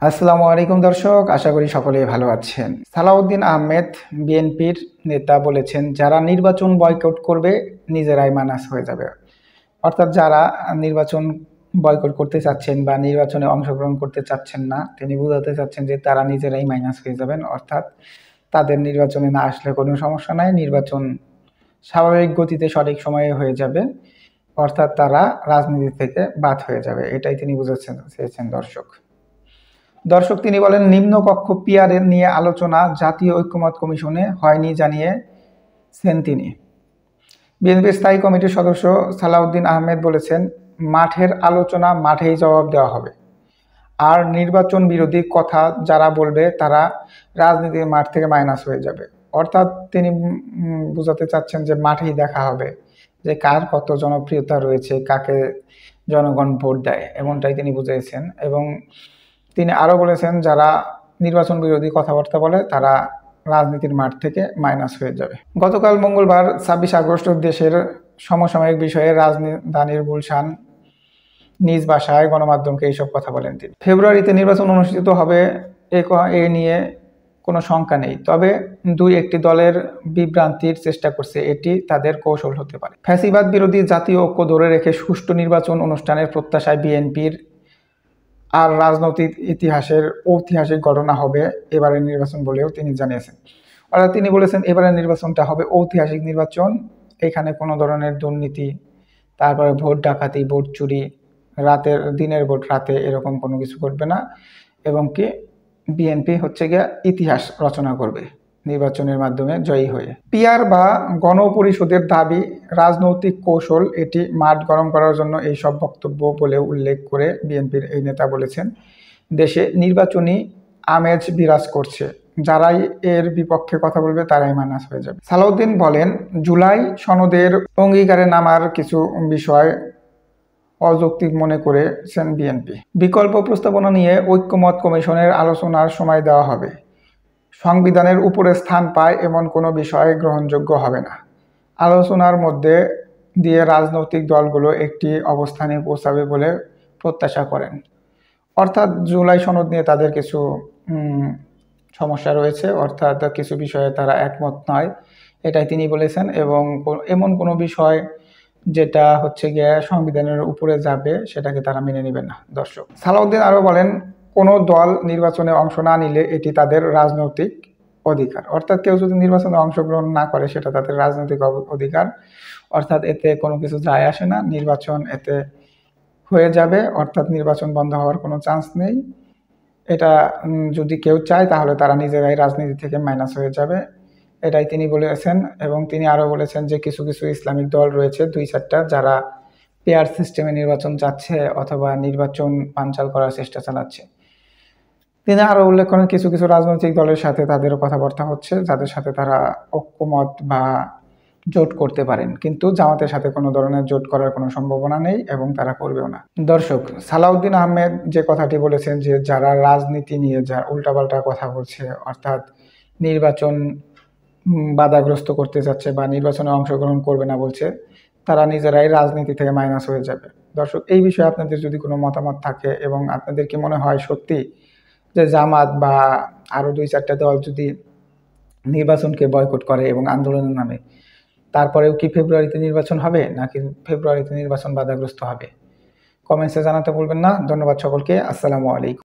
আসসালামু আলাইকুম দর্শক, আশা করি সকলেই ভালো আছেন। সালাউদ্দিন আহমেদ বিএনপির নেতা বলেছেন, যারা নির্বাচন বয়কট করবে নিজেরাই মাইনাস হয়ে যাবে। অর্থাৎ যারা নির্বাচন বয়কট করতে চাচ্ছেন বা নির্বাচনে অংশগ্রহণ করতে চাচ্ছেন না, তিনি বোঝাতে চাচ্ছেন যে তারা নিজেরাই মাইনাস হয়ে যাবেন। অর্থাৎ তাদের নির্বাচনে না আসলে কোনো সমস্যা নাই, নির্বাচন স্বাভাবিক গতিতে সঠিক সময়ে হয়ে যাবে। অর্থাৎ তারা রাজনীতি থেকে বাদ হয়ে যাবে, এটাই তিনি বোঝাতে চেয়েছেন দর্শক তিনি বলেন, নিম্নকক্ষ পিআর নিয়ে আলোচনা জাতীয় ঐক্যমত্য কমিশনে হয়নি জানিয়েছেন তিনি। বিএনপির স্থায়ী কমিটির সদস্য সালাউদ্দিন আহমেদ বলেছেন, মাঠের আলোচনা মাঠেই জবাব দেওয়া হবে। আর নির্বাচন বিরোধী কথা যারা বলবে তারা রাজনীতির মাঠ থেকে মাইনাস হয়ে যাবে। অর্থাৎ তিনি বোঝাতে চাচ্ছেন যে মাঠেই দেখা হবে যে কার কত জনপ্রিয়তা রয়েছে, কাকে জনগণ ভোট দেয়, এমনটাই তিনি বুঝিয়েছেন। এবং তিনি আরও বলেছেন, যারা নির্বাচন বিরোধী কথাবার্তা বলে তারা রাজনীতির মাঠ থেকে মাইনাস হয়ে যাবে। গতকাল মঙ্গলবার ২৬ আগস্ট দেশের সমসাময়িক বিষয়ে রাজধানীর গুলশান নিজ বাসায় গণমাধ্যমকে এইসব কথা বলেন তিনি। ফেব্রুয়ারিতে নির্বাচন অনুষ্ঠিত হবে এ নিয়ে কোনো শঙ্কা নেই, তবে দুই একটি দলের বিভ্রান্তির চেষ্টা করছে, এটি তাদের কৌশল হতে পারে। ফ্যাসিবাদ বিরোধী জাতীয় ঐক্য ধরে রেখে সুষ্ঠু নির্বাচন অনুষ্ঠানের প্রত্যাশায় বিএনপির আর রাজনৈতিক ইতিহাসের ঐতিহাসিক ঘটনা হবে এবারের নির্বাচন বলেও তিনি জানিয়েছেন। অর্থাৎ তিনি বলেছেন এবারের নির্বাচনটা হবে ঐতিহাসিক নির্বাচন, এখানে কোনো ধরনের দুর্নীতি, তারপরে ভোট ডাকাতি, ভোট চুরি, দিনের ভোট রাতে, এরকম কোনো কিছু করবে না। এবং কি বিএনপি হচ্ছে গিয়ে ইতিহাস রচনা করবে নির্বাচনের মাধ্যমে জয়ী হয়ে। পিআর বা গণপরিষদের দাবি রাজনৈতিক কৌশল, এটি মাঠ গরম করার জন্য এই সব বক্তব্য বলে উল্লেখ করে বিএনপির এই নেতা বলেছেন, দেশে নির্বাচনী আমেজ বিরাজ করছে, যারাই এর বিপক্ষে কথা বলবে তারাই মাইনাস হয়ে যাবে। সালাউদ্দিন বলেন, জুলাই সনদের অঙ্গীকারে নামার কিছু বিষয় অযৌক্তিক মনে করেছেন বিএনপি। বিকল্প প্রস্তাবনা নিয়ে ঐক্যমত্য কমিশনের আলোচনার সময় দেওয়া হবে। সংবিধানের উপরে স্থান পায় এমন কোনো বিষয় গ্রহণযোগ্য হবে না। আলোচনার মধ্যে দিয়ে রাজনৈতিক দলগুলো একটি অবস্থানে পৌঁছাবে বলে প্রত্যাশা করেন। অর্থাৎ জুলাই সনদ নিয়ে তাদের কিছু সমস্যা রয়েছে, অর্থাৎ কিছু বিষয়ে তারা একমত নয়, এটাই তিনি বলেছেন। এবং এমন কোনো বিষয় যেটা হচ্ছে গিয়ে সংবিধানের উপরে যাবে সেটাকে তারা মেনে নেবেন না। দর্শক সালাউদ্দিন আরও বলেন, কোনো দল নির্বাচনে অংশ না নিলে এটি তাদের রাজনৈতিক অধিকার। অর্থাৎ কেউ যদি নির্বাচনে অংশগ্রহণ না করে সেটা তাদের রাজনৈতিক অধিকার, অর্থাৎ এতে কোনো কিছু যায় আসে না, নির্বাচন এতে হয়ে যাবে, অর্থাৎ নির্বাচন বন্ধ হওয়ার কোনো চান্স নেই। এটা যদি কেউ চায় তাহলে তারা নিজেরাই রাজনীতি থেকে মাইনাস হয়ে যাবে, এটাই তিনি বলেছেন। এবং তিনি আরও বলেছেন যে কিছু কিছু ইসলামিক দল রয়েছে ২-৪টা, যারা পেয়ার সিস্টেমে নির্বাচন চাচ্ছে অথবা নির্বাচন বানচাল করার চেষ্টা চালাচ্ছে। তিনি আরও উল্লেখ করেন, কিছু কিছু রাজনৈতিক দলের সাথে তাদেরও কথাবার্তা হচ্ছে, যাদের সাথে তারা ঐক্যমত বা জোট করতে পারেন, কিন্তু জামাতের সাথে কোনো ধরনের জোট করার কোনো সম্ভাবনা নেই এবং তারা করবেও না। দর্শক সালাউদ্দিন আহমেদ যে কথাটি বলেছেন যে যারা রাজনীতি নিয়ে যা উল্টাপাল্টা কথা বলছে, অর্থাৎ নির্বাচন বাধাগ্রস্ত করতে যাচ্ছে বা নির্বাচনে অংশগ্রহণ করবে না বলছে, তারা নিজেরাই রাজনীতি থেকে মাইনাস হয়ে যাবে। দর্শক এই বিষয়ে আপনাদের যদি কোনো মতামত থাকে এবং আপনাদের কি মনে হয় সত্যি যে জামাত বা আরও ২-৪টা দল যদি নির্বাচনকে বয়কট করে এবং আন্দোলনের নামে, তারপরেও কি ফেব্রুয়ারিতে নির্বাচন হবে নাকি ফেব্রুয়ারিতে নির্বাচন বাধাগ্রস্ত হবে? কমেন্টসে জানাতে ভুলবেন না। ধন্যবাদ সকলকে। আসসালামু আলাইকুম।